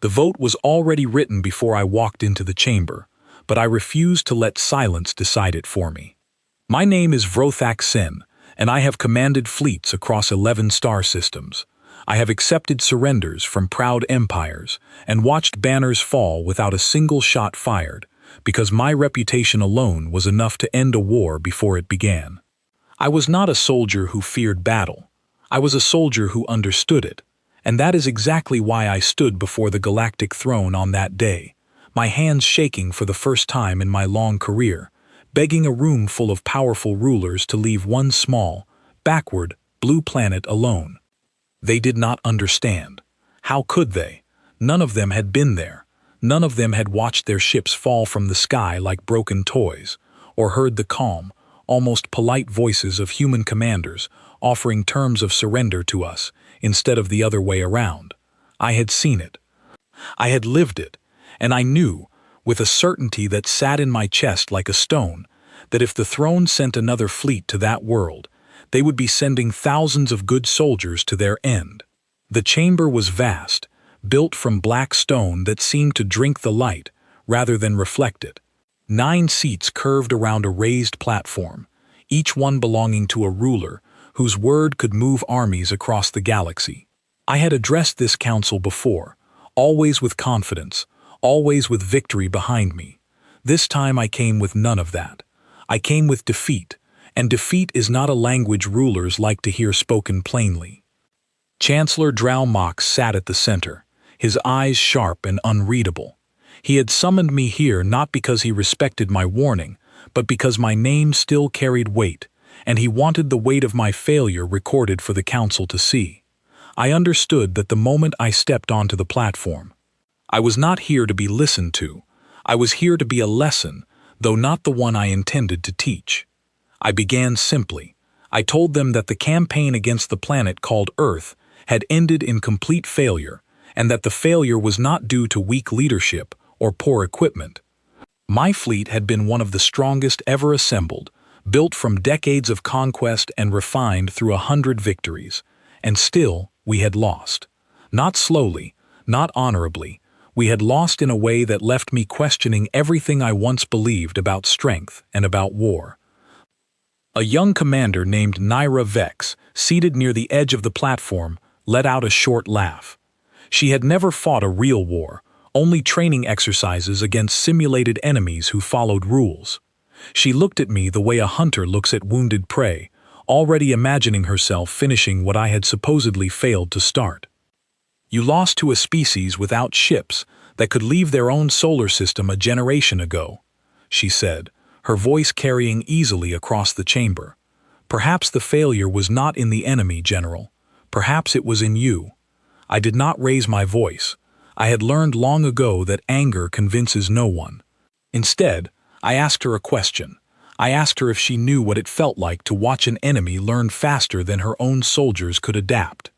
The vote was already written before I walked into the chamber, but I refused to let silence decide it for me. My name is Vrothak Sin, and I have commanded fleets across 11 star systems. I have accepted surrenders from proud empires and watched banners fall without a single shot fired, because my reputation alone was enough to end a war before it began. I was not a soldier who feared battle. I was a soldier who understood it, and that is exactly why I stood before the galactic throne on that day, my hands shaking for the first time in my long career, begging a room full of powerful rulers to leave one small, backward, blue planet alone. They did not understand. How could they? None of them had been there. None of them had watched their ships fall from the sky like broken toys, or heard the calm, almost polite voices of human commanders offering terms of surrender to us instead of the other way around. I had seen it. I had lived it, and I knew, with a certainty that sat in my chest like a stone, that if the throne sent another fleet to that world, they would be sending thousands of good soldiers to their end. The chamber was vast, built from black stone that seemed to drink the light rather than reflect it. 9 seats curved around a raised platform, each one belonging to a ruler whose word could move armies across the galaxy. I had addressed this council before, always with confidence, always with victory behind me. This time I came with none of that. I came with defeat, and defeat is not a language rulers like to hear spoken plainly. Chancellor Draumox sat at the center, his eyes sharp and unreadable. He had summoned me here not because he respected my warning, but because my name still carried weight, and he wanted the weight of my failure recorded for the council to see. I understood that the moment I stepped onto the platform. I was not here to be listened to. I was here to be a lesson, though not the one I intended to teach. I began simply. I told them that the campaign against the planet called Earth had ended in complete failure, and that the failure was not due to weak leadership or poor equipment. My fleet had been one of the strongest ever assembled, built from decades of conquest and refined through 100 victories, and still we had lost. Not slowly, not honorably. We had lost in a way that left me questioning everything I once believed about strength and about war. A young commander named Naira Vex, seated near the edge of the platform, let out a short laugh. She had never fought a real war, only training exercises against simulated enemies who followed rules. She looked at me the way a hunter looks at wounded prey, already imagining herself finishing what I had supposedly failed to start. You lost to a species without ships that could leave their own solar system a generation ago, she said, her voice carrying easily across the chamber. Perhaps the failure was not in the enemy, General. Perhaps it was in you. I did not raise my voice. I had learned long ago that anger convinces no one. Instead, I asked her a question. I asked her if she knew what it felt like to watch an enemy learn faster than her own soldiers could adapt.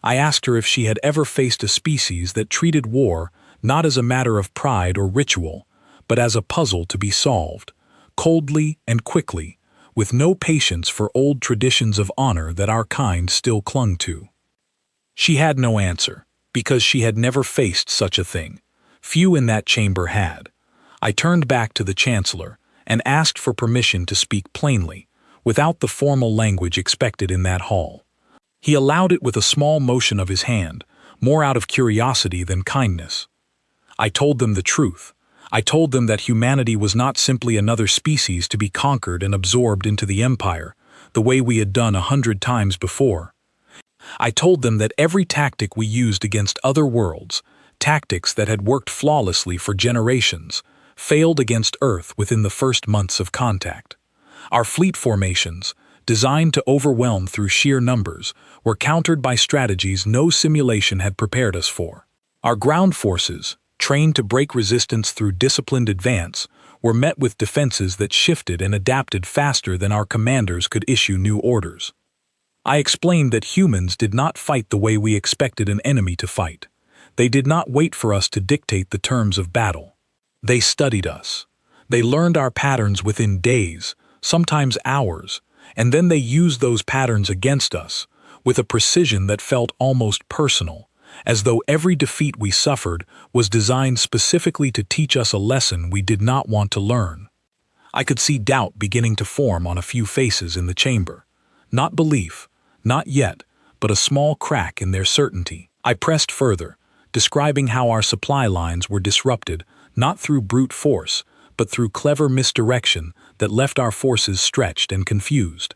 I asked her if she had ever faced a species that treated war not as a matter of pride or ritual, but as a puzzle to be solved, coldly and quickly, with no patience for old traditions of honor that our kind still clung to. She had no answer, because she had never faced such a thing. Few in that chamber had. I turned back to the Chancellor and asked for permission to speak plainly, without the formal language expected in that hall. He allowed it with a small motion of his hand, more out of curiosity than kindness. I told them the truth. I told them that humanity was not simply another species to be conquered and absorbed into the empire, the way we had done 100 times before. I told them that every tactic we used against other worlds, tactics that had worked flawlessly for generations, failed against Earth within the first months of contact. Our fleet formations, designed to overwhelm through sheer numbers, were countered by strategies no simulation had prepared us for. Our ground forces, trained to break resistance through disciplined advance, were met with defenses that shifted and adapted faster than our commanders could issue new orders. I explained that humans did not fight the way we expected an enemy to fight. They did not wait for us to dictate the terms of battle. They studied us. They learned our patterns within days, sometimes hours, and then they used those patterns against us, with a precision that felt almost personal, as though every defeat we suffered was designed specifically to teach us a lesson we did not want to learn. I could see doubt beginning to form on a few faces in the chamber. Not belief, not yet, but a small crack in their certainty. I pressed further, describing how our supply lines were disrupted, not through brute force, but through clever misdirection that left our forces stretched and confused.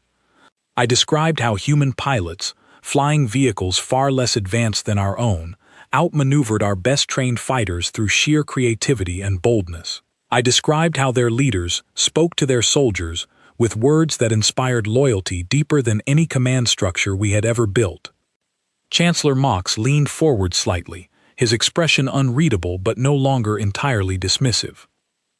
I described how human pilots, flying vehicles far less advanced than our own, outmaneuvered our best-trained fighters through sheer creativity and boldness. I described how their leaders spoke to their soldiers with words that inspired loyalty deeper than any command structure we had ever built. Chancellor Mox leaned forward slightly, his expression unreadable but no longer entirely dismissive.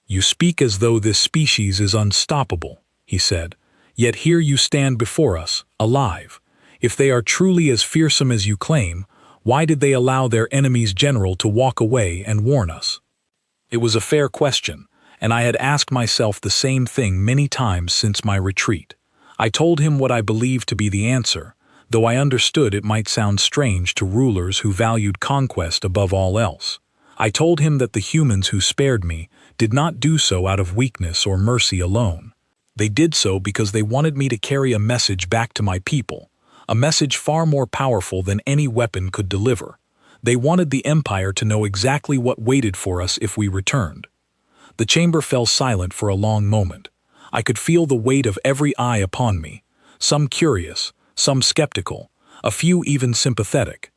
"You speak as though this species is unstoppable," he said, "yet here you stand before us, alive. If they are truly as fearsome as you claim, why did they allow their enemy's general to walk away and warn us?" It was a fair question, and I had asked myself the same thing many times since my retreat. I told him what I believed to be the answer, though I understood it might sound strange to rulers who valued conquest above all else. I told him that the humans who spared me did not do so out of weakness or mercy alone. They did so because they wanted me to carry a message back to my people, a message far more powerful than any weapon could deliver. They wanted the Empire to know exactly what waited for us if we returned. The chamber fell silent for a long moment. I could feel the weight of every eye upon me, some curious, some skeptical, a few even sympathetic.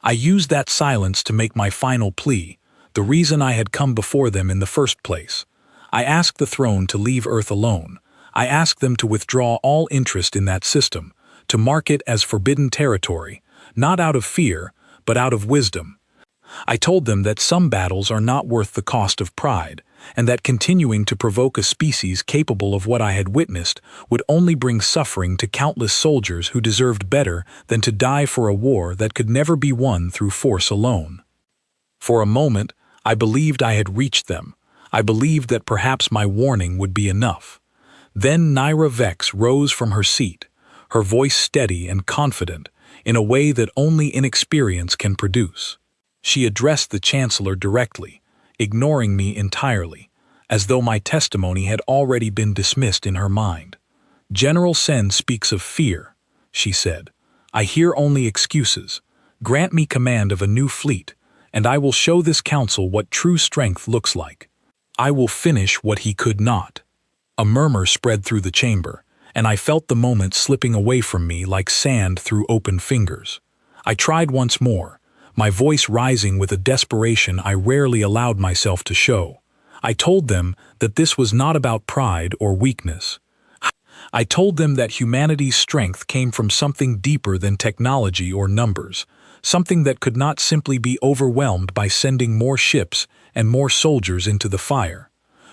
I used that silence to make my final plea, the reason I had come before them in the first place. I asked the throne to leave Earth alone. I asked them to withdraw all interest in that system, to mark it as forbidden territory, not out of fear, but out of wisdom. I told them that some battles are not worth the cost of pride, and that continuing to provoke a species capable of what I had witnessed would only bring suffering to countless soldiers who deserved better than to die for a war that could never be won through force alone. For a moment, I believed I had reached them. I believed that perhaps my warning would be enough. Then Naira Vex rose from her seat, her voice steady and confident, in a way that only inexperience can produce. She addressed the Chancellor directly, ignoring me entirely, as though my testimony had already been dismissed in her mind. "General Sen speaks of fear," she said. "I hear only excuses. Grant me command of a new fleet, and I will show this council what true strength looks like. I will finish what he could not." A murmur spread through the chamber, and I felt the moment slipping away from me like sand through open fingers. I tried once more, my voice rising with a desperation I rarely allowed myself to show. I told them that this was not about pride or weakness. I told them that humanity's strength came from something deeper than technology or numbers, something that could not simply be overwhelmed by sending more ships and more soldiers into the fire.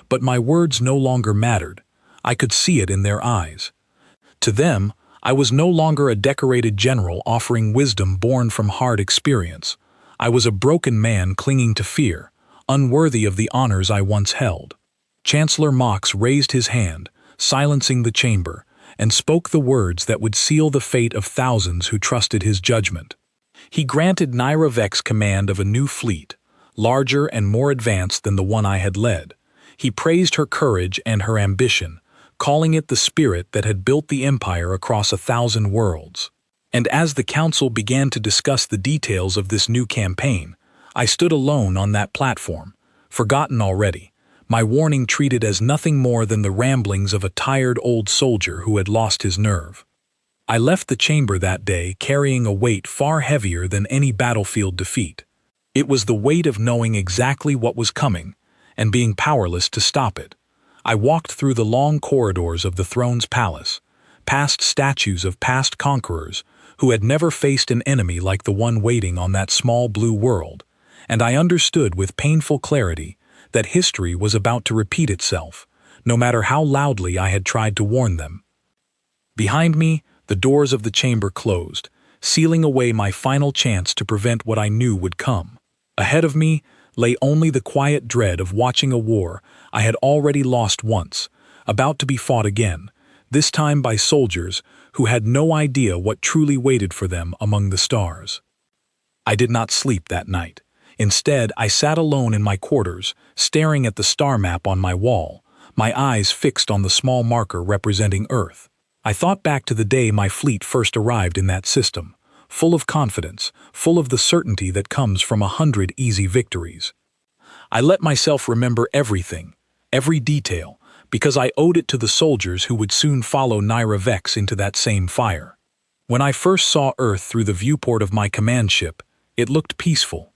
But my words no longer mattered. I could see it in their eyes. To them, I was no longer a decorated general offering wisdom born from hard experience. I was a broken man clinging to fear, unworthy of the honors I once held. Chancellor Mox raised his hand, silencing the chamber, and spoke the words that would seal the fate of thousands who trusted his judgment. He granted Naira Vex command of a new fleet, larger and more advanced than the one I had led. He praised her courage and her ambition, calling it the spirit that had built the empire across 1,000 worlds. And as the council began to discuss the details of this new campaign, I stood alone on that platform, forgotten already, my warning treated as nothing more than the ramblings of a tired old soldier who had lost his nerve. I left the chamber that day carrying a weight far heavier than any battlefield defeat. It was the weight of knowing exactly what was coming and being powerless to stop it. I walked through the long corridors of the throne's palace, past statues of past conquerors who had never faced an enemy like the one waiting on that small blue world, and I understood with painful clarity that history was about to repeat itself, no matter how loudly I had tried to warn them. Behind me, the doors of the chamber closed, sealing away my final chance to prevent what I knew would come. Ahead of me lay only the quiet dread of watching a war I had already lost once, about to be fought again, this time by soldiers who had no idea what truly waited for them among the stars. I did not sleep that night. Instead, I sat alone in my quarters, staring at the star map on my wall, my eyes fixed on the small marker representing Earth. I thought back to the day my fleet first arrived in that system, full of confidence, full of the certainty that comes from 100 easy victories. I let myself remember everything, every detail, because I owed it to the soldiers who would soon follow Naira Vex into that same fire. When I first saw Earth through the viewport of my command ship, it looked peaceful.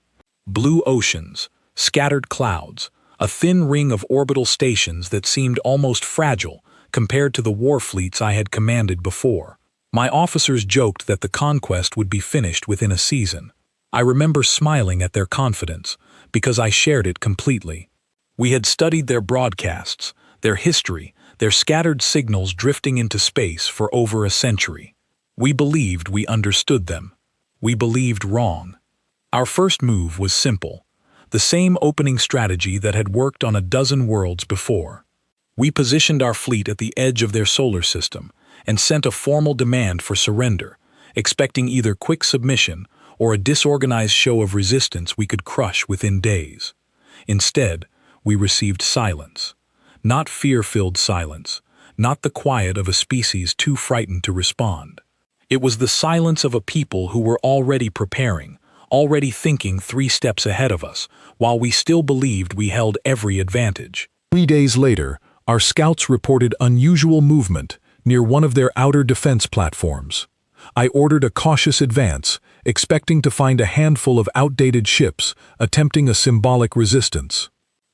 Blue oceans, scattered clouds, a thin ring of orbital stations that seemed almost fragile compared to the war fleets I had commanded before. My officers joked that the conquest would be finished within a season. I remember smiling at their confidence, because I shared it completely. We had studied their broadcasts, their history, their scattered signals drifting into space for over a century. We believed we understood them. We believed wrong. Our first move was simple, the same opening strategy that had worked on a dozen worlds before. We positioned our fleet at the edge of their solar system and sent a formal demand for surrender, expecting either quick submission or a disorganized show of resistance we could crush within days. Instead, we received silence. Not fear-filled silence, not the quiet of a species too frightened to respond. It was the silence of a people who were already preparing, already thinking 3 steps ahead of us, while we still believed we held every advantage. 3 days later, our scouts reported unusual movement near one of their outer defense platforms. I ordered a cautious advance, expecting to find a handful of outdated ships attempting a symbolic resistance.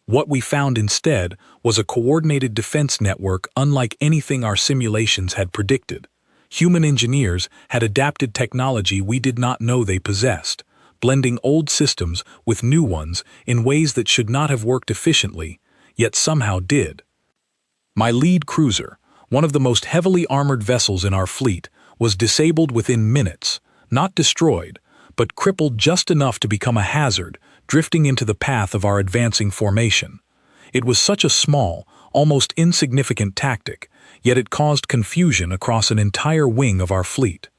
What we found instead was a coordinated defense network unlike anything our simulations had predicted. Human engineers had adapted technology we did not know they possessed, blending old systems with new ones in ways that should not have worked efficiently, yet somehow did. My lead cruiser, one of the most heavily armored vessels in our fleet, was disabled within minutes, not destroyed, but crippled just enough to become a hazard, drifting into the path of our advancing formation. It was such a small, almost insignificant tactic, yet it caused confusion across an entire wing of our fleet.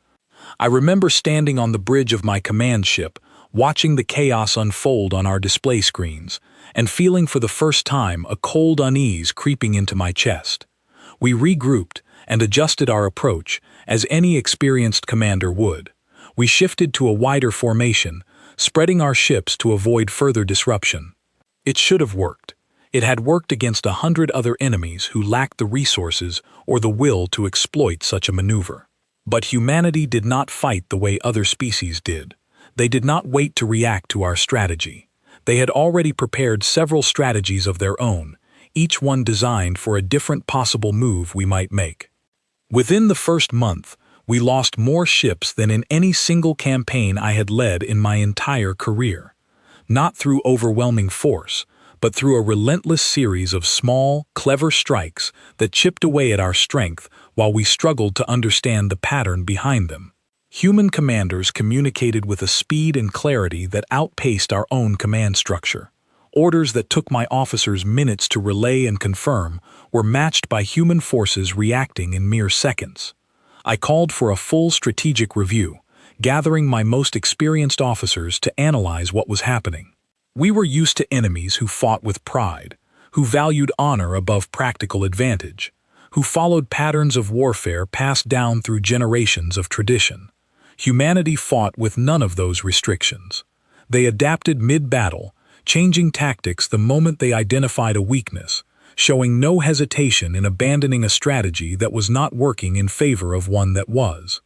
I remember standing on the bridge of my command ship, watching the chaos unfold on our display screens, and feeling for the first time a cold unease creeping into my chest. We regrouped and adjusted our approach, as any experienced commander would. We shifted to a wider formation, spreading our ships to avoid further disruption. It should have worked. It had worked against 100 other enemies who lacked the resources or the will to exploit such a maneuver. But humanity did not fight the way other species did. They did not wait to react to our strategy. They had already prepared several strategies of their own, each one designed for a different possible move we might make. Within the first month, we lost more ships than in any single campaign I had led in my entire career. Not through overwhelming force, but through a relentless series of small, clever strikes that chipped away at our strength while we struggled to understand the pattern behind them. Human commanders communicated with a speed and clarity that outpaced our own command structure. Orders that took my officers minutes to relay and confirm were matched by human forces reacting in mere seconds. I called for a full strategic review, gathering my most experienced officers to analyze what was happening. We were used to enemies who fought with pride, who valued honor above practical advantage, who followed patterns of warfare passed down through generations of tradition. Humanity fought with none of those restrictions. They adapted mid-battle, changing tactics the moment they identified a weakness, showing no hesitation in abandoning a strategy that was not working in favor of one that was.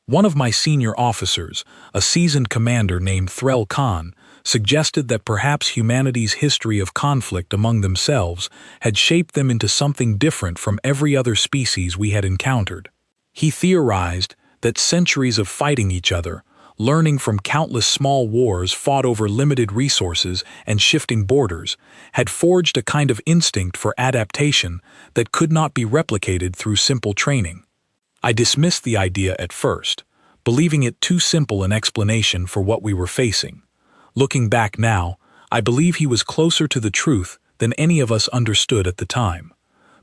One of my senior officers, a seasoned commander named Threl Khan, suggested that perhaps humanity's history of conflict among themselves had shaped them into something different from every other species we had encountered. He theorized that centuries of fighting each other, learning from countless small wars fought over limited resources and shifting borders, had forged a kind of instinct for adaptation that could not be replicated through simple training. I dismissed the idea at first, believing it too simple an explanation for what we were facing. Looking back now, I believe he was closer to the truth than any of us understood at the time.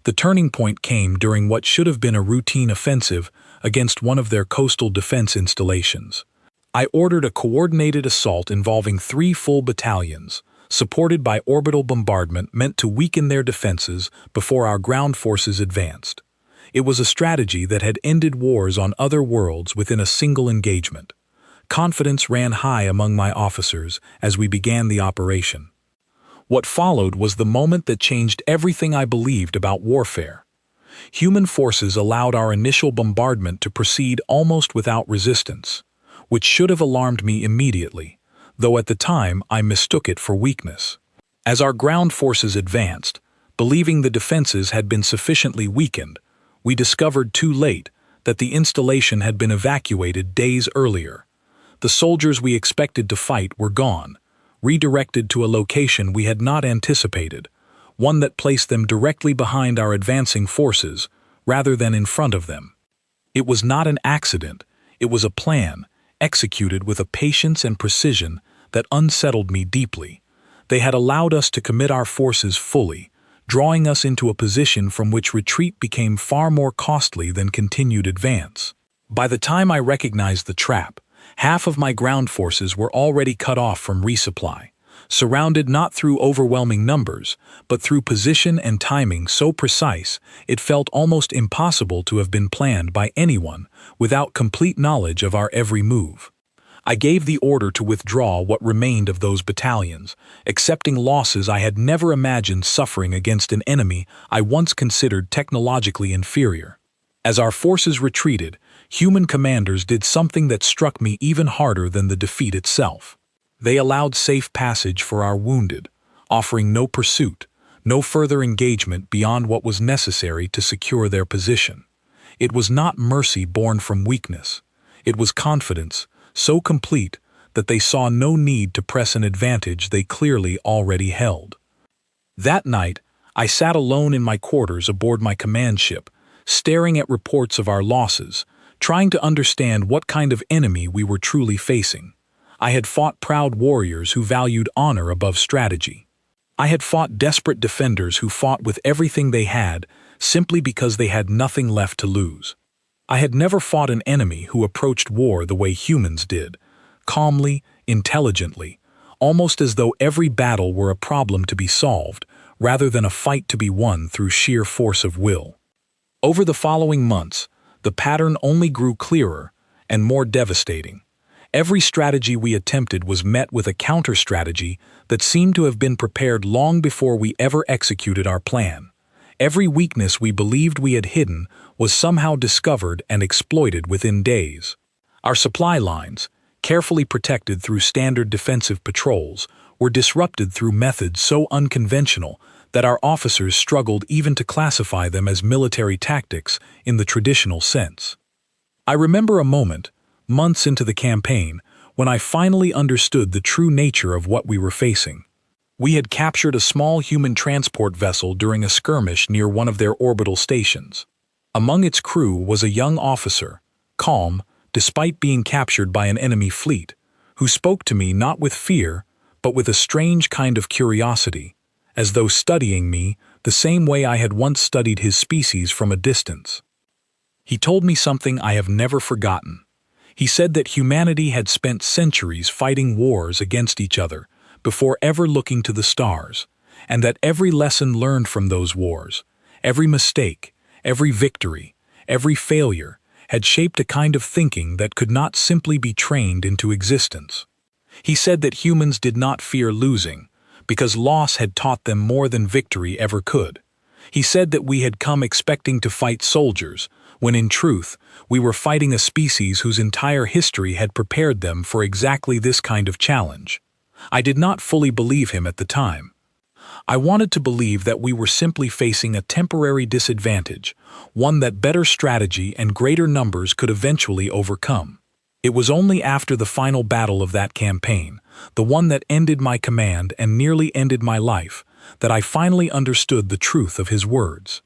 The turning point came during what should have been a routine offensive against one of their coastal defense installations. I ordered a coordinated assault involving 3 full battalions, supported by orbital bombardment meant to weaken their defenses before our ground forces advanced. It was a strategy that had ended wars on other worlds within a single engagement. Confidence ran high among my officers as we began the operation. What followed was the moment that changed everything I believed about warfare. Human forces allowed our initial bombardment to proceed almost without resistance, which should have alarmed me immediately, though at the time I mistook it for weakness. As our ground forces advanced, believing the defenses had been sufficiently weakened, we discovered too late that the installation had been evacuated days earlier. The soldiers we expected to fight were gone, redirected to a location we had not anticipated, one that placed them directly behind our advancing forces rather than in front of them. It was not an accident, it was a plan, executed with a patience and precision that unsettled me deeply. They had allowed us to commit our forces fully, drawing us into a position from which retreat became far more costly than continued advance. By the time I recognized the trap, half of my ground forces were already cut off from resupply, surrounded not through overwhelming numbers, but through position and timing so precise it felt almost impossible to have been planned by anyone without complete knowledge of our every move. I gave the order to withdraw what remained of those battalions, accepting losses I had never imagined suffering against an enemy I once considered technologically inferior. As our forces retreated, human commanders did something that struck me even harder than the defeat itself. They allowed safe passage for our wounded, offering no pursuit, no further engagement beyond what was necessary to secure their position. It was not mercy born from weakness. It was confidence, so complete that they saw no need to press an advantage they clearly already held. That night, I sat alone in my quarters aboard my command ship, staring at reports of our losses, trying to understand what kind of enemy we were truly facing. I had fought proud warriors who valued honor above strategy. I had fought desperate defenders who fought with everything they had simply because they had nothing left to lose. I had never fought an enemy who approached war the way humans did, calmly, intelligently, almost as though every battle were a problem to be solved, rather than a fight to be won through sheer force of will. Over the following months, the pattern only grew clearer and more devastating. Every strategy we attempted was met with a counter-strategy that seemed to have been prepared long before we ever executed our plan. Every weakness we believed we had hidden was somehow discovered and exploited within days. Our supply lines, carefully protected through standard defensive patrols, were disrupted through methods so unconventional that our officers struggled even to classify them as military tactics in the traditional sense. I remember a moment, months into the campaign, when I finally understood the true nature of what we were facing. We had captured a small human transport vessel during a skirmish near one of their orbital stations. Among its crew was a young officer, calm, despite being captured by an enemy fleet, who spoke to me not with fear, but with a strange kind of curiosity, as though studying me the same way I had once studied his species from a distance. He told me something I have never forgotten. He said that humanity had spent centuries fighting wars against each other before ever looking to the stars, and that every lesson learned from those wars, every mistake, every victory, every failure, had shaped a kind of thinking that could not simply be trained into existence. He said that humans did not fear losing, because loss had taught them more than victory ever could. He said that we had come expecting to fight soldiers, when in truth, we were fighting a species whose entire history had prepared them for exactly this kind of challenge. I did not fully believe him at the time. I wanted to believe that we were simply facing a temporary disadvantage, one that better strategy and greater numbers could eventually overcome. It was only after the final battle of that campaign, the one that ended my command and nearly ended my life, that I finally understood the truth of his words.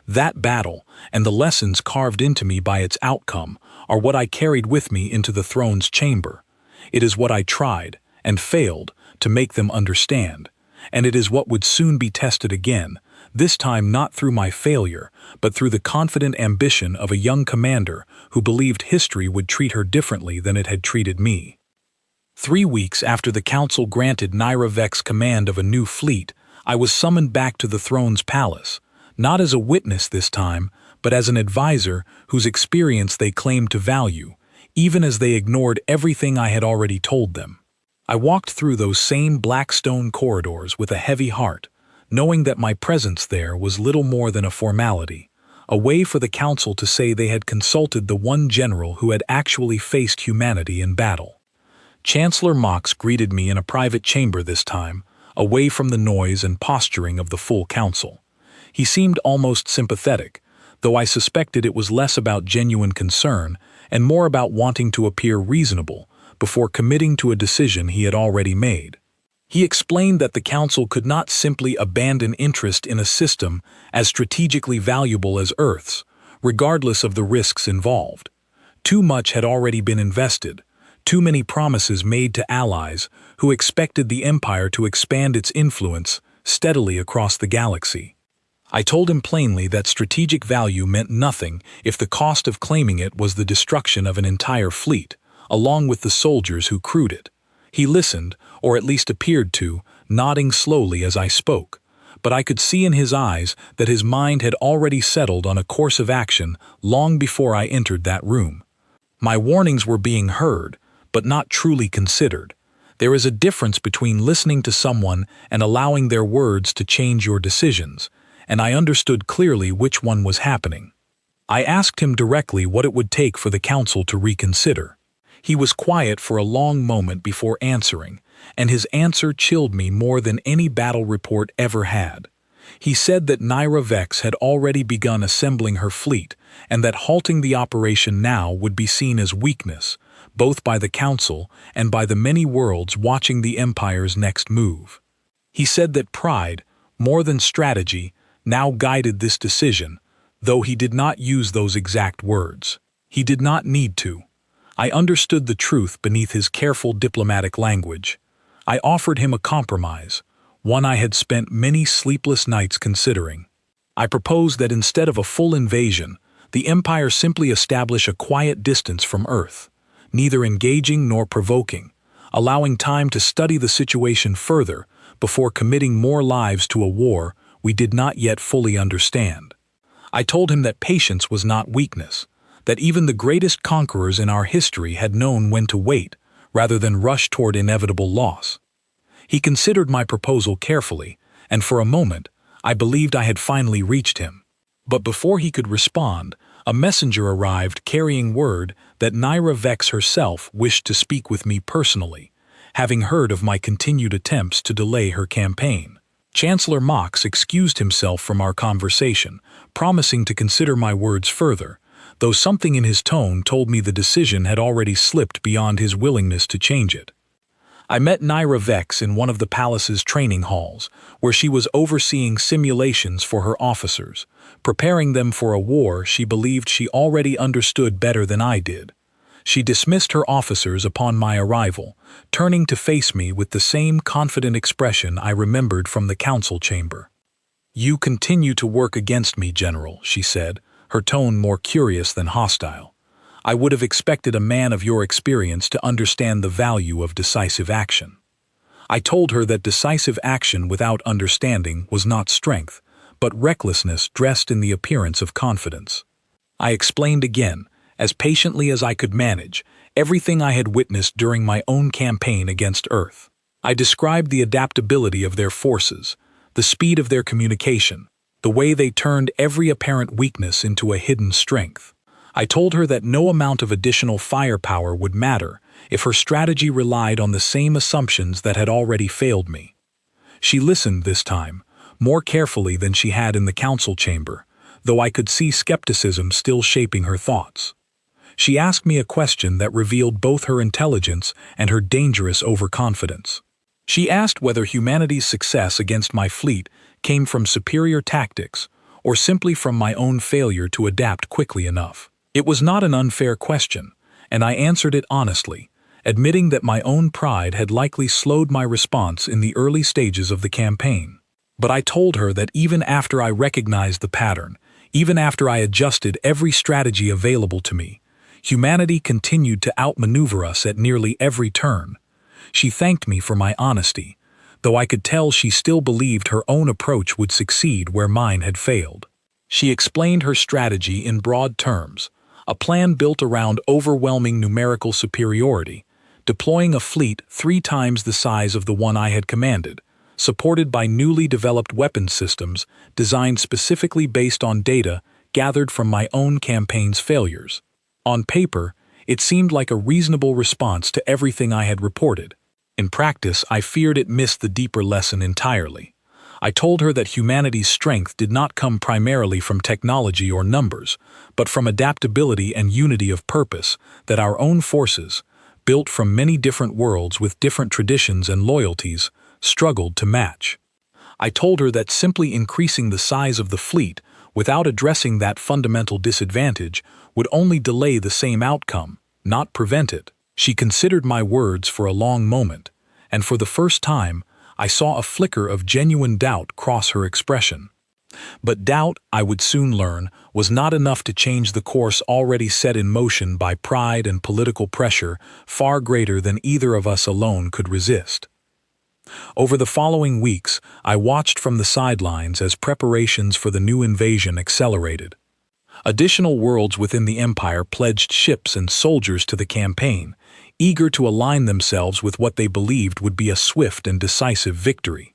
That battle, and the lessons carved into me by its outcome, are what I carried with me into the throne's chamber. It is what I tried, and failed, to make them understand, and it is what would soon be tested again, this time not through my failure, but through the confident ambition of a young commander who believed history would treat her differently than it had treated me. 3 weeks after the council granted Nyra Vex command of a new fleet, I was summoned back to the throne's palace, not as a witness this time, but as an advisor whose experience they claimed to value, even as they ignored everything I had already told them. I walked through those same black stone corridors with a heavy heart, knowing that my presence there was little more than a formality, a way for the council to say they had consulted the one general who had actually faced humanity in battle. Chancellor Mox greeted me in a private chamber this time, away from the noise and posturing of the full council. He seemed almost sympathetic, though I suspected it was less about genuine concern and more about wanting to appear reasonable before committing to a decision he had already made. He explained that the council could not simply abandon interest in a system as strategically valuable as Earth's, regardless of the risks involved. Too much had already been invested, too many promises made to allies who expected the Empire to expand its influence steadily across the galaxy. I told him plainly that strategic value meant nothing if the cost of claiming it was the destruction of an entire fleet, along with the soldiers who crewed it. He listened, or at least appeared to, nodding slowly as I spoke, but I could see in his eyes that his mind had already settled on a course of action long before I entered that room. My warnings were being heard, but not truly considered. There is a difference between listening to someone and allowing their words to change your decisions, and I understood clearly which one was happening. I asked him directly what it would take for the council to reconsider. He was quiet for a long moment before answering, and his answer chilled me more than any battle report ever had. He said that Nyra Vex had already begun assembling her fleet, and that halting the operation now would be seen as weakness, both by the Council and by the many worlds watching the Empire's next move. He said that pride, more than strategy, now guided this decision, though he did not use those exact words. He did not need to. I understood the truth beneath his careful diplomatic language. I offered him a compromise, one I had spent many sleepless nights considering. I proposed that instead of a full invasion, the Empire simply establish a quiet distance from Earth, neither engaging nor provoking, allowing time to study the situation further before committing more lives to a war we did not yet fully understand. I told him that patience was not weakness, that even the greatest conquerors in our history had known when to wait, rather than rush toward inevitable loss. He considered my proposal carefully, and for a moment, I believed I had finally reached him. But before he could respond, a messenger arrived carrying word that Nyra Vex herself wished to speak with me personally, having heard of my continued attempts to delay her campaign. Chancellor Mox excused himself from our conversation, promising to consider my words further, though something in his tone told me the decision had already slipped beyond his willingness to change it. I met Nyra Vex in one of the palace's training halls, where she was overseeing simulations for her officers, preparing them for a war she believed she already understood better than I did. She dismissed her officers upon my arrival, turning to face me with the same confident expression I remembered from the council chamber. "You continue to work against me, General," she said, her tone more curious than hostile. "I would have expected a man of your experience to understand the value of decisive action." I told her that decisive action without understanding was not strength, but recklessness dressed in the appearance of confidence. I explained again, as patiently as I could manage, everything I had witnessed during my own campaign against Earth. I described the adaptability of their forces, the speed of their communication, the way they turned every apparent weakness into a hidden strength. I told her that no amount of additional firepower would matter if her strategy relied on the same assumptions that had already failed me. She listened this time, more carefully than she had in the council chamber, though I could see skepticism still shaping her thoughts. She asked me a question that revealed both her intelligence and her dangerous overconfidence. She asked whether humanity's success against my fleet came from superior tactics or simply from my own failure to adapt quickly enough. It was not an unfair question, and I answered it honestly, admitting that my own pride had likely slowed my response in the early stages of the campaign. But I told her that even after I recognized the pattern, even after I adjusted every strategy available to me, humanity continued to outmaneuver us at nearly every turn. She thanked me for my honesty, though I could tell she still believed her own approach would succeed where mine had failed. She explained her strategy in broad terms, a plan built around overwhelming numerical superiority, deploying a fleet 3 times the size of the one I had commanded, supported by newly developed weapons systems designed specifically based on data gathered from my own campaign's failures. On paper, it seemed like a reasonable response to everything I had reported. In practice, I feared it missed the deeper lesson entirely. I told her that humanity's strength did not come primarily from technology or numbers, but from adaptability and unity of purpose, that our own forces, built from many different worlds with different traditions and loyalties, struggled to match. I told her that simply increasing the size of the fleet without addressing that fundamental disadvantage would only delay the same outcome, not prevent it. She considered my words for a long moment, and for the first time, I saw a flicker of genuine doubt cross her expression. But doubt, I would soon learn, was not enough to change the course already set in motion by pride and political pressure far greater than either of us alone could resist. Over the following weeks, I watched from the sidelines as preparations for the new invasion accelerated. Additional worlds within the Empire pledged ships and soldiers to the campaign, eager to align themselves with what they believed would be a swift and decisive victory.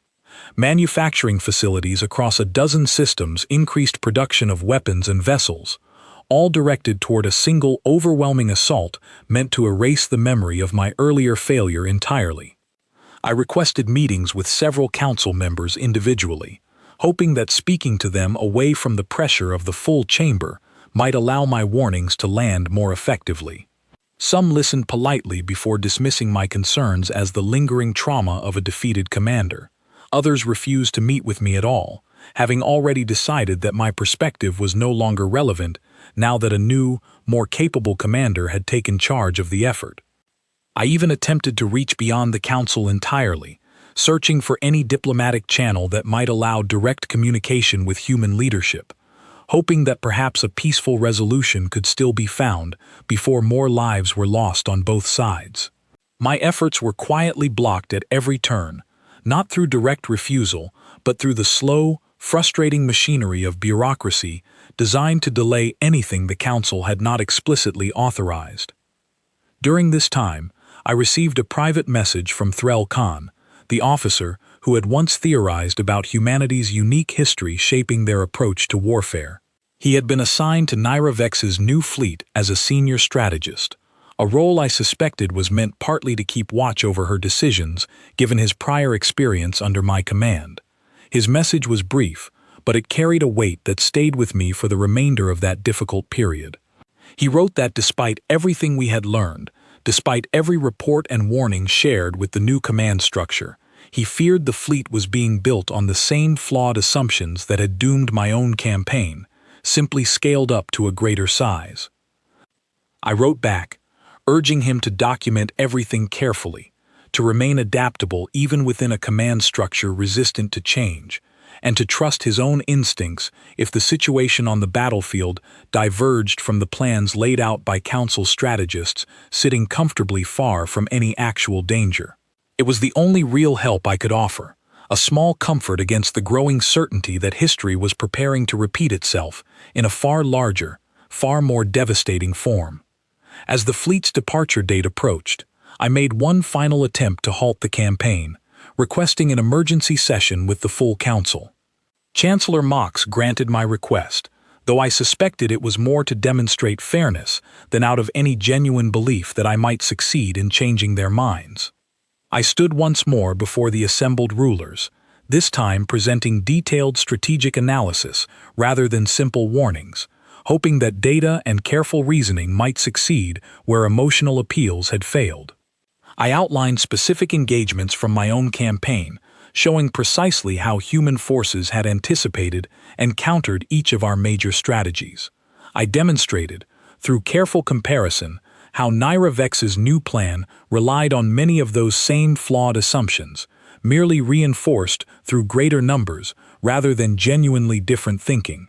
Manufacturing facilities across a dozen systems increased production of weapons and vessels, all directed toward a single overwhelming assault meant to erase the memory of my earlier failure entirely. I requested meetings with several council members individually, hoping that speaking to them away from the pressure of the full chamber might allow my warnings to land more effectively. Some listened politely before dismissing my concerns as the lingering trauma of a defeated commander. Others refused to meet with me at all, having already decided that my perspective was no longer relevant now that a new, more capable commander had taken charge of the effort. I even attempted to reach beyond the council entirely, searching for any diplomatic channel that might allow direct communication with human leadership, hoping that perhaps a peaceful resolution could still be found before more lives were lost on both sides. My efforts were quietly blocked at every turn, not through direct refusal, but through the slow, frustrating machinery of bureaucracy designed to delay anything the council had not explicitly authorized. During this time, I received a private message from Threl Khan, the officer who had once theorized about humanity's unique history shaping their approach to warfare. He had been assigned to Nyra Vex's new fleet as a senior strategist, a role I suspected was meant partly to keep watch over her decisions, given his prior experience under my command. His message was brief, but it carried a weight that stayed with me for the remainder of that difficult period. He wrote that despite everything we had learned, despite every report and warning shared with the new command structure, he feared the fleet was being built on the same flawed assumptions that had doomed my own campaign, simply scaled up to a greater size. I wrote back, urging him to document everything carefully, to remain adaptable even within a command structure resistant to change, and to trust his own instincts if the situation on the battlefield diverged from the plans laid out by council strategists sitting comfortably far from any actual danger. It was the only real help I could offer, a small comfort against the growing certainty that history was preparing to repeat itself in a far larger, far more devastating form. As the fleet's departure date approached, I made one final attempt to halt the campaign, requesting an emergency session with the full council. Chancellor Mox granted my request, though I suspected it was more to demonstrate fairness than out of any genuine belief that I might succeed in changing their minds. I stood once more before the assembled rulers, this time presenting detailed strategic analysis rather than simple warnings, hoping that data and careful reasoning might succeed where emotional appeals had failed. I outlined specific engagements from my own campaign, showing precisely how human forces had anticipated and countered each of our major strategies. I demonstrated, through careful comparison, how Nyra Vex's new plan relied on many of those same flawed assumptions, merely reinforced through greater numbers rather than genuinely different thinking.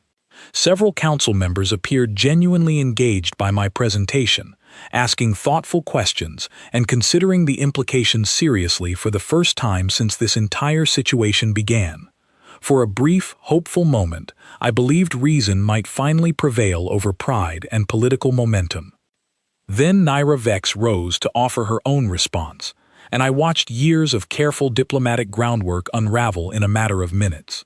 Several council members appeared genuinely engaged by my presentation, asking thoughtful questions and considering the implications seriously for the first time since this entire situation began. For a brief, hopeful moment, I believed reason might finally prevail over pride and political momentum. Then Naira Vex rose to offer her own response, and I watched years of careful diplomatic groundwork unravel in a matter of minutes.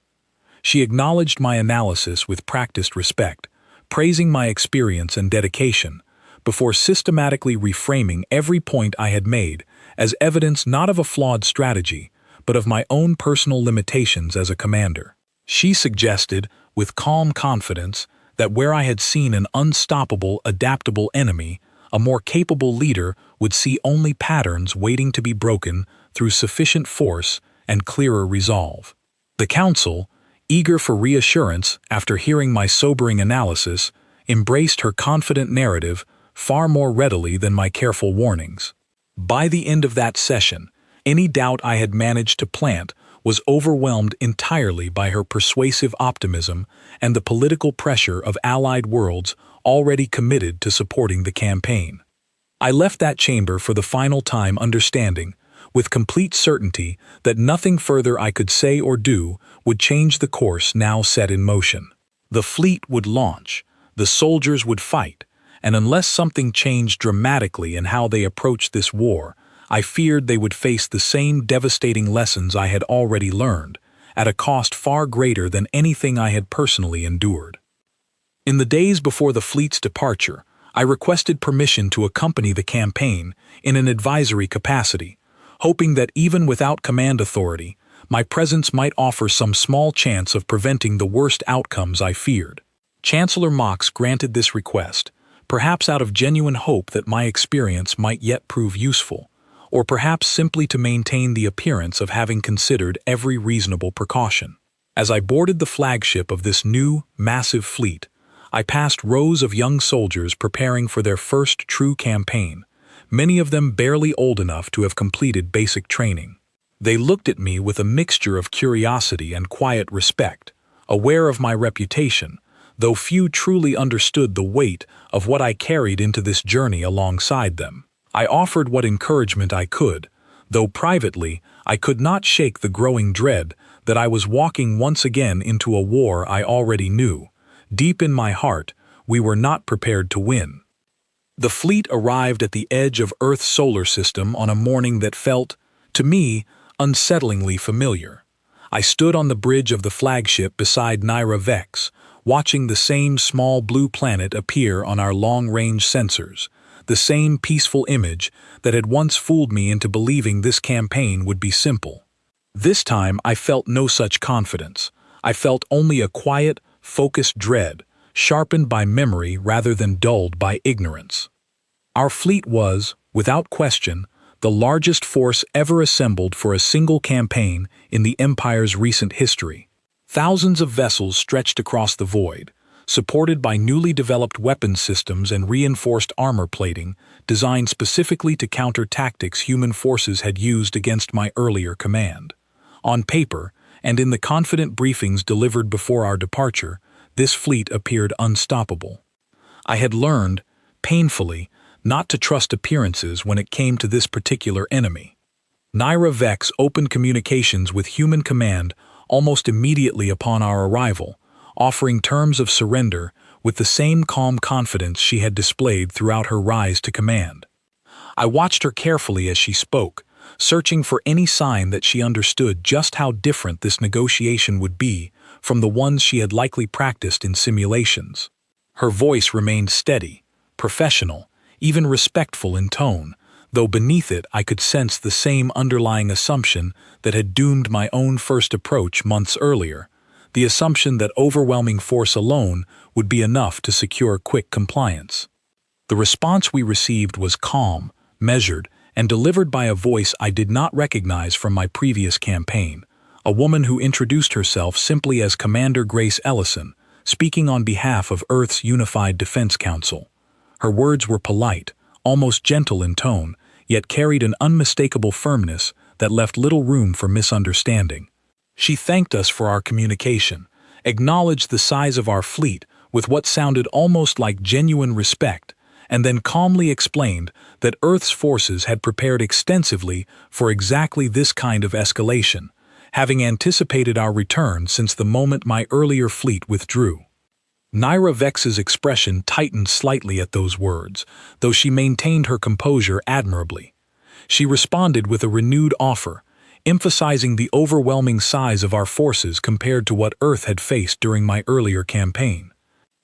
She acknowledged my analysis with practiced respect, praising my experience and dedication, before systematically reframing every point I had made as evidence not of a flawed strategy, but of my own personal limitations as a commander. She suggested, with calm confidence, that where I had seen an unstoppable, adaptable enemy, a more capable leader would see only patterns waiting to be broken through sufficient force and clearer resolve. The council, eager for reassurance after hearing my sobering analysis, embraced her confident narrative far more readily than my careful warnings. By the end of that session, any doubt I had managed to plant was overwhelmed entirely by her persuasive optimism and the political pressure of allied worlds already committed to supporting the campaign. I left that chamber for the final time understanding, with complete certainty, that nothing further I could say or do would change the course now set in motion. The fleet would launch, the soldiers would fight, and unless something changed dramatically in how they approached this war, I feared they would face the same devastating lessons I had already learned, at a cost far greater than anything I had personally endured. In the days before the fleet's departure, I requested permission to accompany the campaign in an advisory capacity, hoping that even without command authority, my presence might offer some small chance of preventing the worst outcomes I feared. Chancellor Mox granted this request, perhaps out of genuine hope that my experience might yet prove useful, or perhaps simply to maintain the appearance of having considered every reasonable precaution. As I boarded the flagship of this new, massive fleet, I passed rows of young soldiers preparing for their first true campaign, many of them barely old enough to have completed basic training. They looked at me with a mixture of curiosity and quiet respect, aware of my reputation, though few truly understood the weight of what I carried into this journey alongside them. I offered what encouragement I could, though privately I could not shake the growing dread that I was walking once again into a war I already knew. Deep in my heart, we were not prepared to win. The fleet arrived at the edge of Earth's solar system on a morning that felt, to me, unsettlingly familiar. I stood on the bridge of the flagship beside Naira Vex, watching the same small blue planet appear on our long-range sensors, the same peaceful image that had once fooled me into believing this campaign would be simple. This time I felt no such confidence. I felt only a quiet, focused dread, sharpened by memory rather than dulled by ignorance. Our fleet was, without question, the largest force ever assembled for a single campaign in the Empire's recent history. Thousands of vessels stretched across the void, supported by newly developed weapons systems and reinforced armor plating designed specifically to counter tactics human forces had used against my earlier command. On paper, and in the confident briefings delivered before our departure, this fleet appeared unstoppable. I had learned, painfully, not to trust appearances when it came to this particular enemy. Naira Vex opened communications with Human Command almost immediately upon our arrival, offering terms of surrender with the same calm confidence she had displayed throughout her rise to command. I watched her carefully as she spoke, searching for any sign that she understood just how different this negotiation would be from the ones she had likely practiced in simulations. Her voice remained steady, professional, even respectful in tone, though beneath it I could sense the same underlying assumption that had doomed my own first approach months earlier, the assumption that overwhelming force alone would be enough to secure quick compliance. The response we received was calm, measured, and delivered by a voice I did not recognize from my previous campaign, a woman who introduced herself simply as Commander Grace Ellison, speaking on behalf of Earth's Unified Defense Council. Her words were polite, almost gentle in tone, yet carried an unmistakable firmness that left little room for misunderstanding. She thanked us for our communication, acknowledged the size of our fleet with what sounded almost like genuine respect, and then calmly explained that Earth's forces had prepared extensively for exactly this kind of escalation, having anticipated our return since the moment my earlier fleet withdrew. Naira Vex's expression tightened slightly at those words, though she maintained her composure admirably. She responded with a renewed offer, emphasizing the overwhelming size of our forces compared to what Earth had faced during my earlier campaign.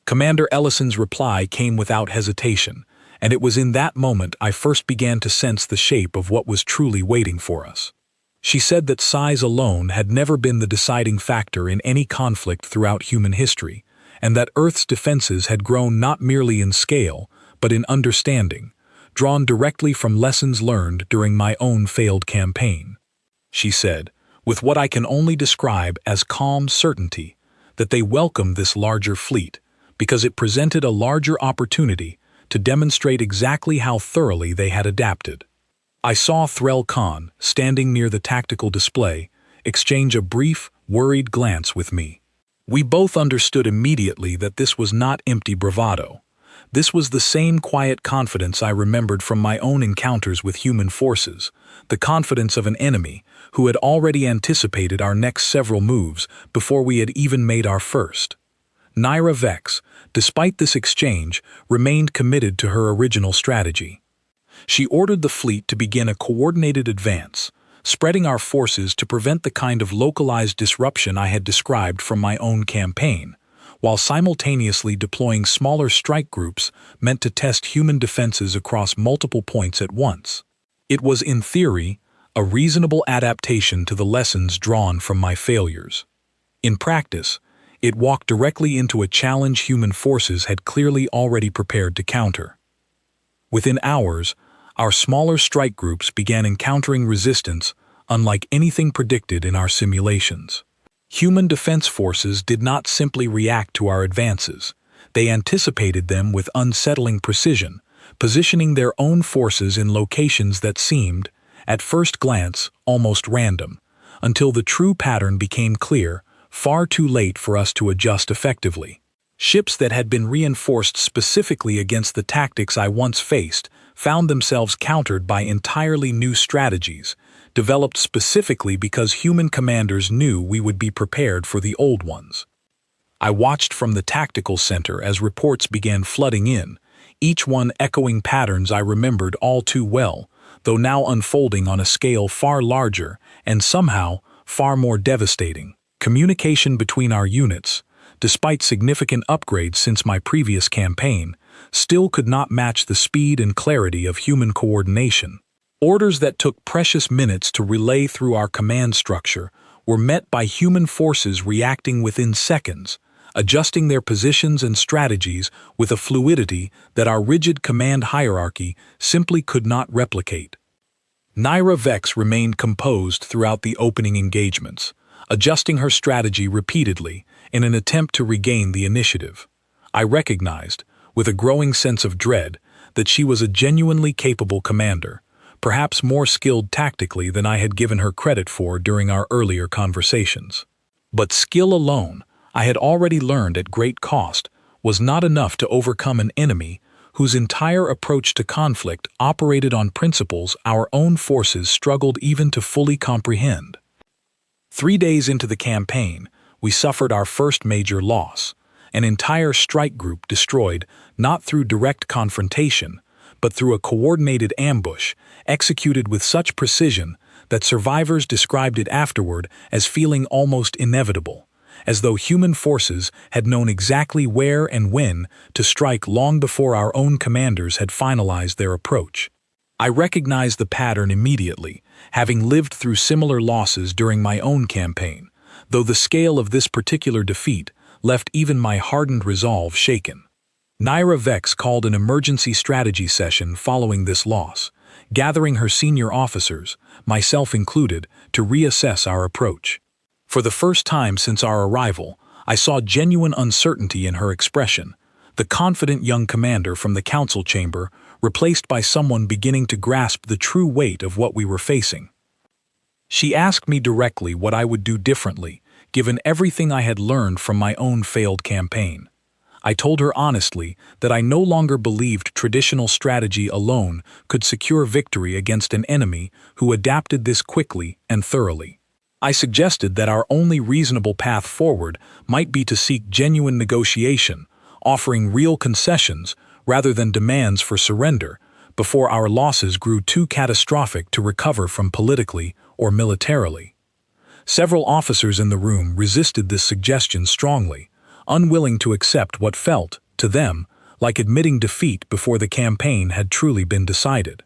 Commander Ellison's reply came without hesitation, and it was in that moment I first began to sense the shape of what was truly waiting for us. She said that size alone had never been the deciding factor in any conflict throughout human history, and that Earth's defenses had grown not merely in scale, but in understanding, drawn directly from lessons learned during my own failed campaign. She said, with what I can only describe as calm certainty, that they welcomed this larger fleet, because it presented a larger opportunity to demonstrate exactly how thoroughly they had adapted. I saw Threl Khan, standing near the tactical display, exchange a brief, worried glance with me. We both understood immediately that this was not empty bravado. This was the same quiet confidence I remembered from my own encounters with human forces, the confidence of an enemy who had already anticipated our next several moves before we had even made our first. Naira Vex, despite this exchange, remained committed to her original strategy. She ordered the fleet to begin a coordinated advance, spreading our forces to prevent the kind of localized disruption I had described from my own campaign, while simultaneously deploying smaller strike groups meant to test human defenses across multiple points at once. It was, in theory, a reasonable adaptation to the lessons drawn from my failures. In practice, it walked directly into a challenge human forces had clearly already prepared to counter. Within hours, our smaller strike groups began encountering resistance unlike anything predicted in our simulations. Human defense forces did not simply react to our advances. They anticipated them with unsettling precision, positioning their own forces in locations that seemed, at first glance, almost random, until the true pattern became clear, far too late for us to adjust effectively. Ships that had been reinforced specifically against the tactics I once faced found themselves countered by entirely new strategies, developed specifically because human commanders knew we would be prepared for the old ones. I watched from the tactical center as reports began flooding in, each one echoing patterns I remembered all too well, though now unfolding on a scale far larger and somehow far more devastating. Communication between our units, despite significant upgrades since my previous campaign, still could not match the speed and clarity of human coordination. Orders that took precious minutes to relay through our command structure were met by human forces reacting within seconds, adjusting their positions and strategies with a fluidity that our rigid command hierarchy simply could not replicate. Naira Vex remained composed throughout the opening engagements, adjusting her strategy repeatedly in an attempt to regain the initiative. I recognized, with a growing sense of dread, that she was a genuinely capable commander, perhaps more skilled tactically than I had given her credit for during our earlier conversations. But skill alone, I had already learned at great cost, was not enough to overcome an enemy whose entire approach to conflict operated on principles our own forces struggled even to fully comprehend. 3 days into the campaign, we suffered our first major loss, an entire strike group destroyed not through direct confrontation, but through a coordinated ambush executed with such precision that survivors described it afterward as feeling almost inevitable, as though human forces had known exactly where and when to strike long before our own commanders had finalized their approach. I recognized the pattern immediately, having lived through similar losses during my own campaign, though the scale of this particular defeat left even my hardened resolve shaken. Naira Vex called an emergency strategy session following this loss, gathering her senior officers, myself included, to reassess our approach. For the first time since our arrival, I saw genuine uncertainty in her expression, the confident young commander from the council chamber replaced by someone beginning to grasp the true weight of what we were facing. She asked me directly what I would do differently, given everything I had learned from my own failed campaign. I told her honestly that I no longer believed traditional strategy alone could secure victory against an enemy who adapted this quickly and thoroughly. I suggested that our only reasonable path forward might be to seek genuine negotiation, offering real concessions rather than demands for surrender, before our losses grew too catastrophic to recover from politically or militarily. Several officers in the room resisted this suggestion strongly, unwilling to accept what felt, to them, like admitting defeat before the campaign had truly been decided.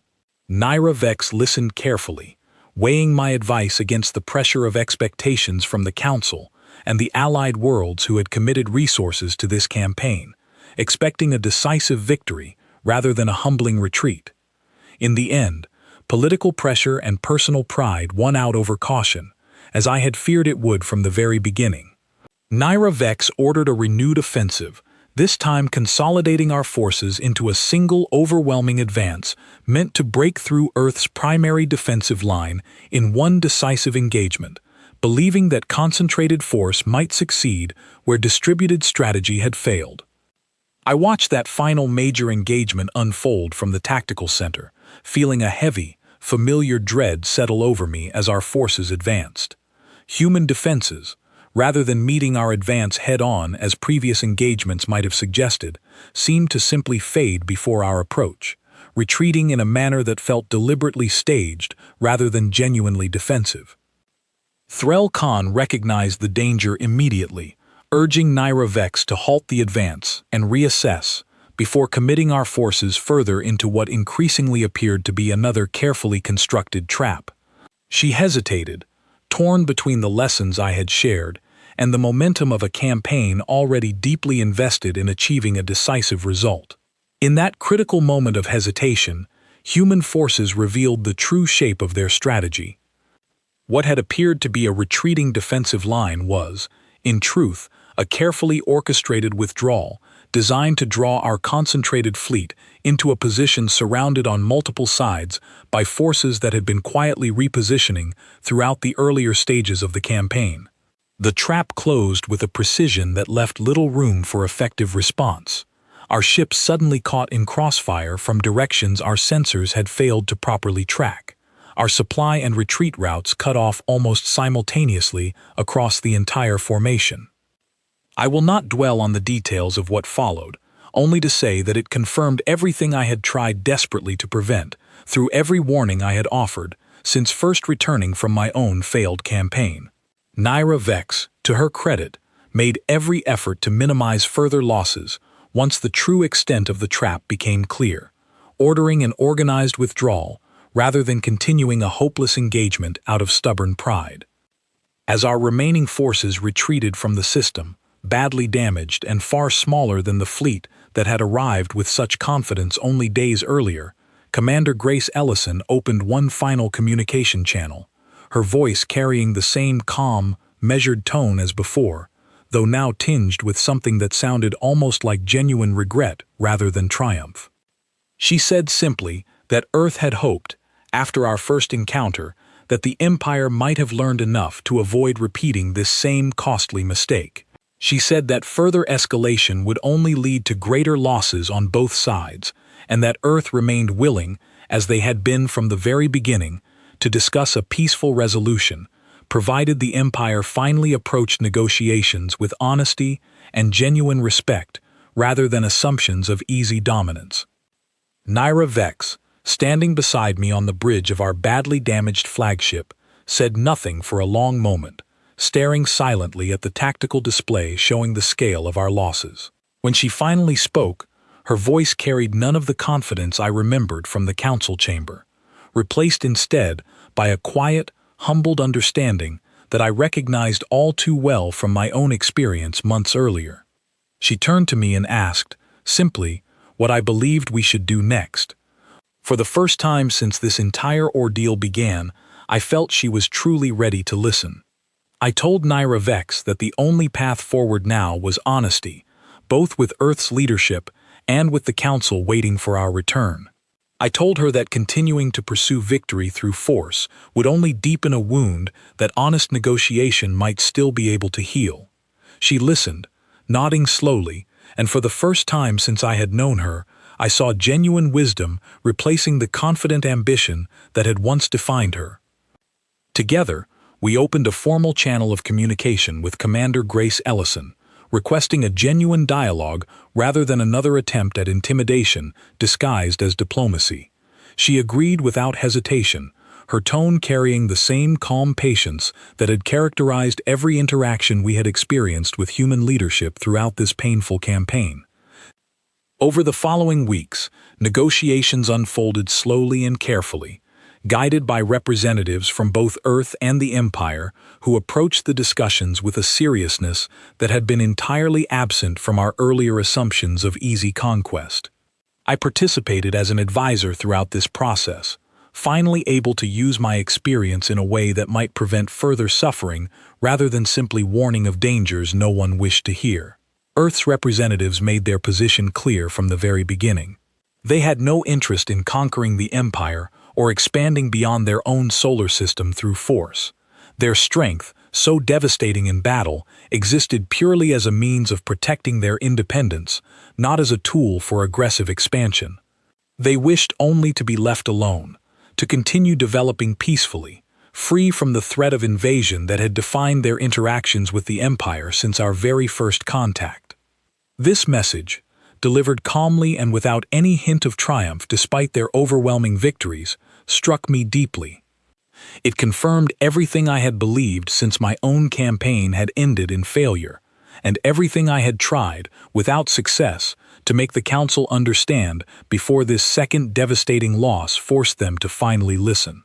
Naira Vex listened carefully, weighing my advice against the pressure of expectations from the Council and the allied worlds who had committed resources to this campaign, expecting a decisive victory rather than a humbling retreat. In the end, political pressure and personal pride won out over caution, as I had feared it would from the very beginning. Naira Vex ordered a renewed offensive, this time consolidating our forces into a single overwhelming advance meant to break through Earth's primary defensive line in one decisive engagement, believing that concentrated force might succeed where distributed strategy had failed. I watched that final major engagement unfold from the tactical center, feeling a heavy, familiar dread settle over me as our forces advanced. Human defenses, rather than meeting our advance head-on as previous engagements might have suggested, seemed to simply fade before our approach, retreating in a manner that felt deliberately staged rather than genuinely defensive. Threl Khan recognized the danger immediately, urging Naira Vex to halt the advance and reassess before committing our forces further into what increasingly appeared to be another carefully constructed trap. She hesitated, torn between the lessons I had shared and the momentum of a campaign already deeply invested in achieving a decisive result. In that critical moment of hesitation, human forces revealed the true shape of their strategy. What had appeared to be a retreating defensive line was, in truth, a carefully orchestrated withdrawal designed to draw our concentrated fleet into a position surrounded on multiple sides by forces that had been quietly repositioning throughout the earlier stages of the campaign. The trap closed with a precision that left little room for effective response. Our ship suddenly caught in crossfire from directions our sensors had failed to properly track. Our supply and retreat routes cut off almost simultaneously across the entire formation. I will not dwell on the details of what followed, only to say that it confirmed everything I had tried desperately to prevent, through every warning I had offered, since first returning from my own failed campaign. Naira Vex, to her credit, made every effort to minimize further losses once the true extent of the trap became clear, ordering an organized withdrawal rather than continuing a hopeless engagement out of stubborn pride. As our remaining forces retreated from the system, badly damaged and far smaller than the fleet that had arrived with such confidence only days earlier, Commander Grace Ellison opened one final communication channel, her voice carrying the same calm, measured tone as before, though now tinged with something that sounded almost like genuine regret rather than triumph. She said simply that Earth had hoped, after our first encounter, that the Empire might have learned enough to avoid repeating this same costly mistake. She said that further escalation would only lead to greater losses on both sides, and that Earth remained willing, as they had been from the very beginning, to discuss a peaceful resolution, provided the Empire finally approached negotiations with honesty and genuine respect rather than assumptions of easy dominance. Naira Vex, standing beside me on the bridge of our badly damaged flagship, said nothing for a long moment, staring silently at the tactical display showing the scale of our losses. When she finally spoke, her voice carried none of the confidence I remembered from the council chamber, replaced instead by a quiet, humbled understanding that I recognized all too well from my own experience months earlier. She turned to me and asked, simply, what I believed we should do next. For the first time since this entire ordeal began, I felt she was truly ready to listen. I told Naira Vex that the only path forward now was honesty, both with Earth's leadership and with the Council waiting for our return. I told her that continuing to pursue victory through force would only deepen a wound that honest negotiation might still be able to heal. She listened, nodding slowly, and for the first time since I had known her, I saw genuine wisdom replacing the confident ambition that had once defined her. Together, we opened a formal channel of communication with Commander Grace Ellison, requesting a genuine dialogue rather than another attempt at intimidation disguised as diplomacy. She agreed without hesitation, her tone carrying the same calm patience that had characterized every interaction we had experienced with human leadership throughout this painful campaign. Over the following weeks, negotiations unfolded slowly and carefully, guided by representatives from both Earth and the Empire who approached the discussions with a seriousness that had been entirely absent from our earlier assumptions of easy conquest. I participated as an advisor throughout this process, finally able to use my experience in a way that might prevent further suffering rather than simply warning of dangers no one wished to hear. Earth's representatives made their position clear from the very beginning. They had no interest in conquering the Empire or expanding beyond their own solar system through force. Their strength, so devastating in battle, existed purely as a means of protecting their independence, not as a tool for aggressive expansion. They wished only to be left alone, to continue developing peacefully, free from the threat of invasion that had defined their interactions with the Empire since our very first contact. This message, delivered calmly and without any hint of triumph despite their overwhelming victories, struck me deeply. It confirmed everything I had believed since my own campaign had ended in failure, and everything I had tried, without success, to make the Council understand before this second devastating loss forced them to finally listen.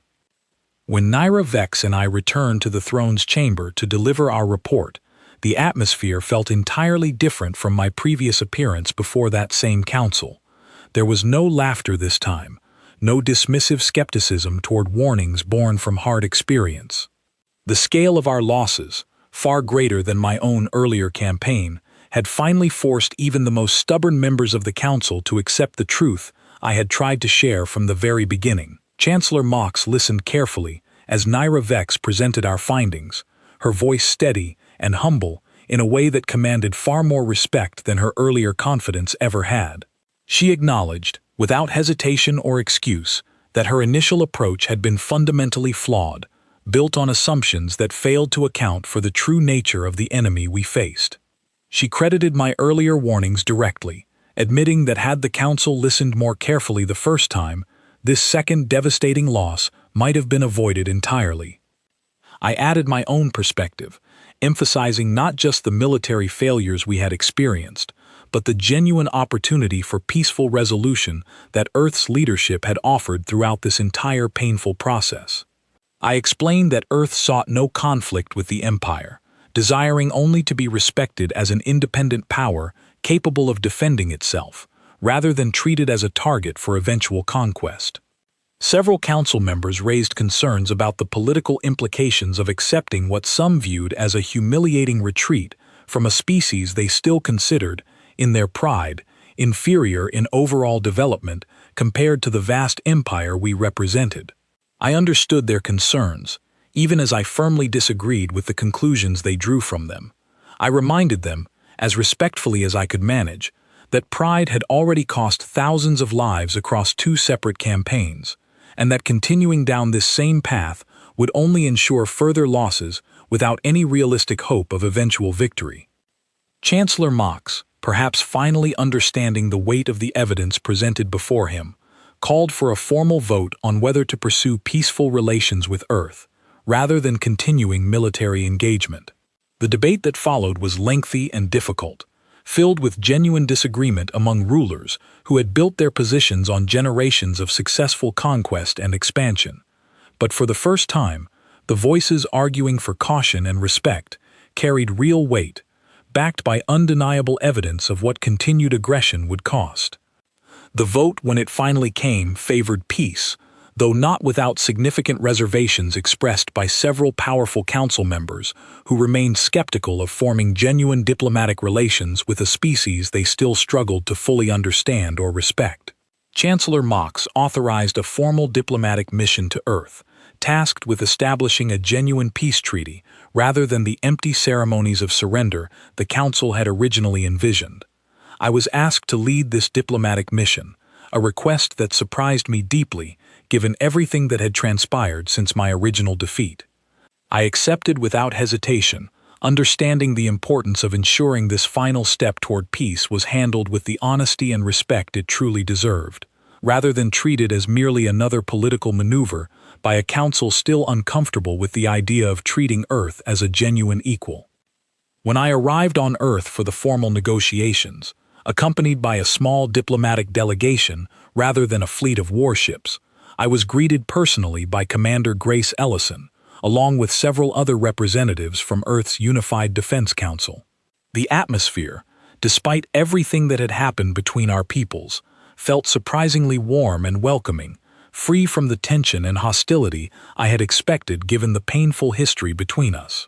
When Nyra Vex and I returned to the throne's chamber to deliver our report, the atmosphere felt entirely different from my previous appearance before that same council. There was no laughter this time, no dismissive skepticism toward warnings born from hard experience. The scale of our losses, far greater than my own earlier campaign, had finally forced even the most stubborn members of the council to accept the truth I had tried to share from the very beginning. Chancellor Mox listened carefully as Nyra Vex presented our findings, her voice steady and humble in a way that commanded far more respect than her earlier confidence ever had. She acknowledged, without hesitation or excuse, that her initial approach had been fundamentally flawed, built on assumptions that failed to account for the true nature of the enemy we faced. She credited my earlier warnings directly, admitting that had the Council listened more carefully the first time, this second devastating loss might have been avoided entirely. I added my own perspective, emphasizing not just the military failures we had experienced, but the genuine opportunity for peaceful resolution that Earth's leadership had offered throughout this entire painful process. I explained that Earth sought no conflict with the Empire, desiring only to be respected as an independent power capable of defending itself, rather than treated as a target for eventual conquest. Several council members raised concerns about the political implications of accepting what some viewed as a humiliating retreat from a species they still considered, in their pride, inferior in overall development compared to the vast empire we represented. I understood their concerns, even as I firmly disagreed with the conclusions they drew from them. I reminded them, as respectfully as I could manage, that pride had already cost thousands of lives across 2 separate campaigns, and that continuing down this same path would only ensure further losses without any realistic hope of eventual victory. Chancellor Mox, perhaps finally understanding the weight of the evidence presented before him, called for a formal vote on whether to pursue peaceful relations with Earth, rather than continuing military engagement. The debate that followed was lengthy and difficult, filled with genuine disagreement among rulers who had built their positions on generations of successful conquest and expansion. But for the first time, the voices arguing for caution and respect carried real weight, backed by undeniable evidence of what continued aggression would cost. The vote, when it finally came, favored peace, though not without significant reservations expressed by several powerful council members who remained skeptical of forming genuine diplomatic relations with a species they still struggled to fully understand or respect. Chancellor Mox authorized a formal diplomatic mission to Earth, tasked with establishing a genuine peace treaty rather than the empty ceremonies of surrender the Council had originally envisioned. I was asked to lead this diplomatic mission, a request that surprised me deeply given everything that had transpired since my original defeat. I accepted without hesitation, understanding the importance of ensuring this final step toward peace was handled with the honesty and respect it truly deserved, rather than treated as merely another political maneuver by a council still uncomfortable with the idea of treating Earth as a genuine equal. When I arrived on Earth for the formal negotiations, accompanied by a small diplomatic delegation rather than a fleet of warships, I was greeted personally by Commander Grace Ellison, along with several other representatives from Earth's Unified Defense Council. The atmosphere, despite everything that had happened between our peoples, felt surprisingly warm and welcoming, free from the tension and hostility I had expected given the painful history between us.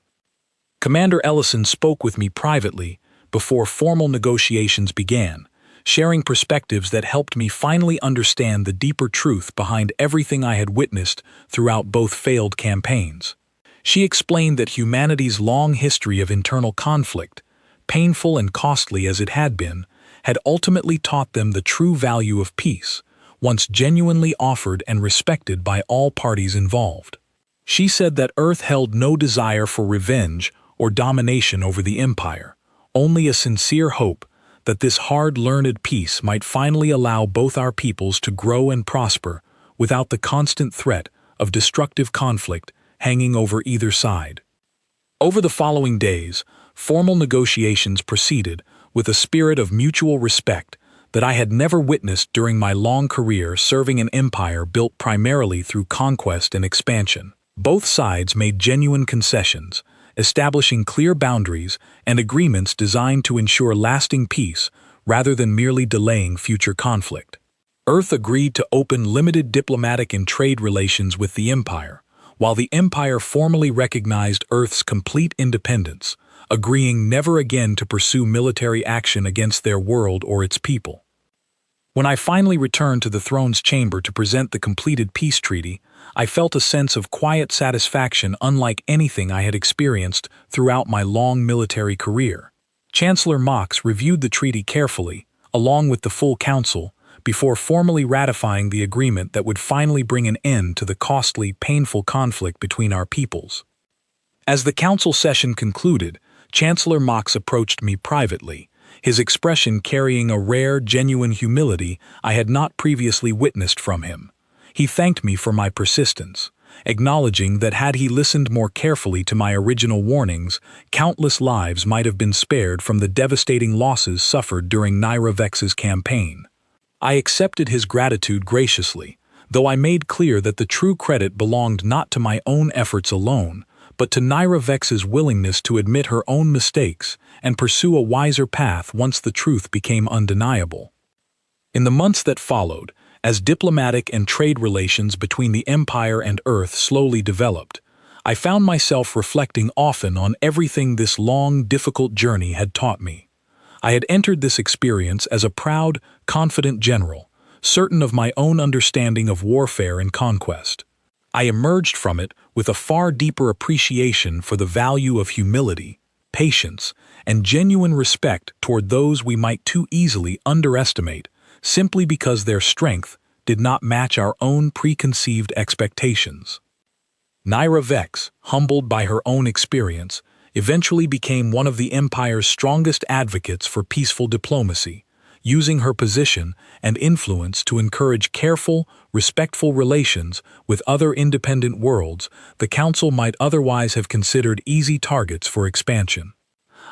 Commander Ellison spoke with me privately before formal negotiations began, sharing perspectives that helped me finally understand the deeper truth behind everything I had witnessed throughout both failed campaigns. She explained that humanity's long history of internal conflict, painful and costly as it had been, had ultimately taught them the true value of peace, once genuinely offered and respected by all parties involved. She said that Earth held no desire for revenge or domination over the Empire, only a sincere hope that this hard-learned peace might finally allow both our peoples to grow and prosper without the constant threat of destructive conflict hanging over either side. Over the following days, formal negotiations proceeded with a spirit of mutual respect that I had never witnessed during my long career serving an empire built primarily through conquest and expansion. Both sides made genuine concessions, establishing clear boundaries and agreements designed to ensure lasting peace rather than merely delaying future conflict. Earth agreed to open limited diplomatic and trade relations with the Empire, while the Empire formally recognized Earth's complete independence, agreeing never again to pursue military action against their world or its people. When I finally returned to the throne's chamber to present the completed peace treaty, I felt a sense of quiet satisfaction unlike anything I had experienced throughout my long military career. Chancellor Mox reviewed the treaty carefully, along with the full council, before formally ratifying the agreement that would finally bring an end to the costly, painful conflict between our peoples. As the council session concluded, Chancellor Mox approached me privately, his expression carrying a rare, genuine humility I had not previously witnessed from him. He thanked me for my persistence, acknowledging that had he listened more carefully to my original warnings, countless lives might have been spared from the devastating losses suffered during Naira Vex's campaign. I accepted his gratitude graciously, though I made clear that the true credit belonged not to my own efforts alone, but to Naira Vex's willingness to admit her own mistakes and pursue a wiser path once the truth became undeniable. In the months that followed, as diplomatic and trade relations between the Empire and Earth slowly developed, I found myself reflecting often on everything this long, difficult journey had taught me. I had entered this experience as a proud, confident general, certain of my own understanding of warfare and conquest. I emerged from it with a far deeper appreciation for the value of humility, patience, and genuine respect toward those we might too easily underestimate simply because their strength did not match our own preconceived expectations. Naira Vex, humbled by her own experience, eventually became one of the Empire's strongest advocates for peaceful diplomacy, using her position and influence to encourage careful, respectful relations with other independent worlds the Council might otherwise have considered easy targets for expansion.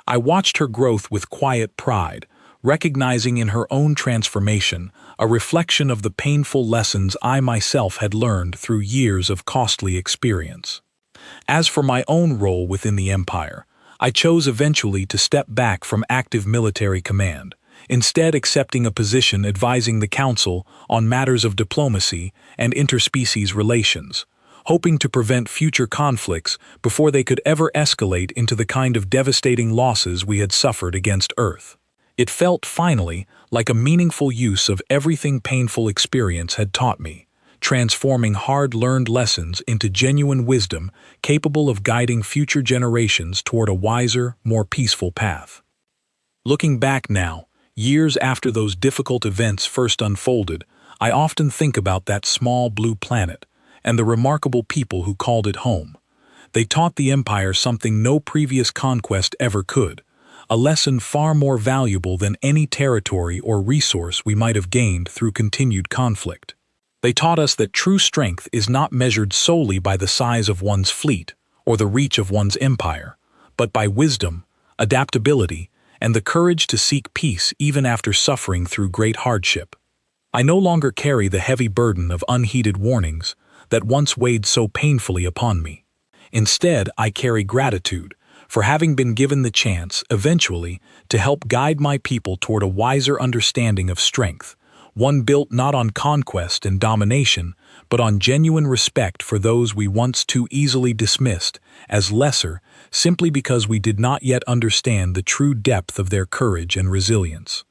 I watched her growth with quiet pride, recognizing in her own transformation a reflection of the painful lessons I myself had learned through years of costly experience. As for my own role within the Empire, I chose eventually to step back from active military command, instead accepting a position advising the Council on matters of diplomacy and interspecies relations, hoping to prevent future conflicts before they could ever escalate into the kind of devastating losses we had suffered against Earth. It felt, finally, like a meaningful use of everything painful experience had taught me, transforming hard-learned lessons into genuine wisdom capable of guiding future generations toward a wiser, more peaceful path. Looking back now, years after those difficult events first unfolded, I often think about that small blue planet and the remarkable people who called it home. They taught the Empire something no previous conquest ever could, a lesson far more valuable than any territory or resource we might have gained through continued conflict. They taught us that true strength is not measured solely by the size of one's fleet or the reach of one's empire, but by wisdom, adaptability, and the courage to seek peace even after suffering through great hardship. I no longer carry the heavy burden of unheeded warnings that once weighed so painfully upon me. Instead, I carry gratitude for having been given the chance, eventually, to help guide my people toward a wiser understanding of strength, one built not on conquest and domination, but on genuine respect for those we once too easily dismissed as lesser simply because we did not yet understand the true depth of their courage and resilience.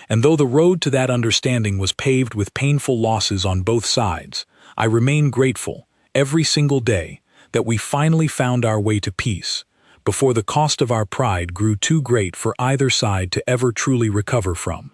And though the road to that understanding was paved with painful losses on both sides, I remain grateful, every single day, that we finally found our way to peace, before the cost of our pride grew too great for either side to ever truly recover from.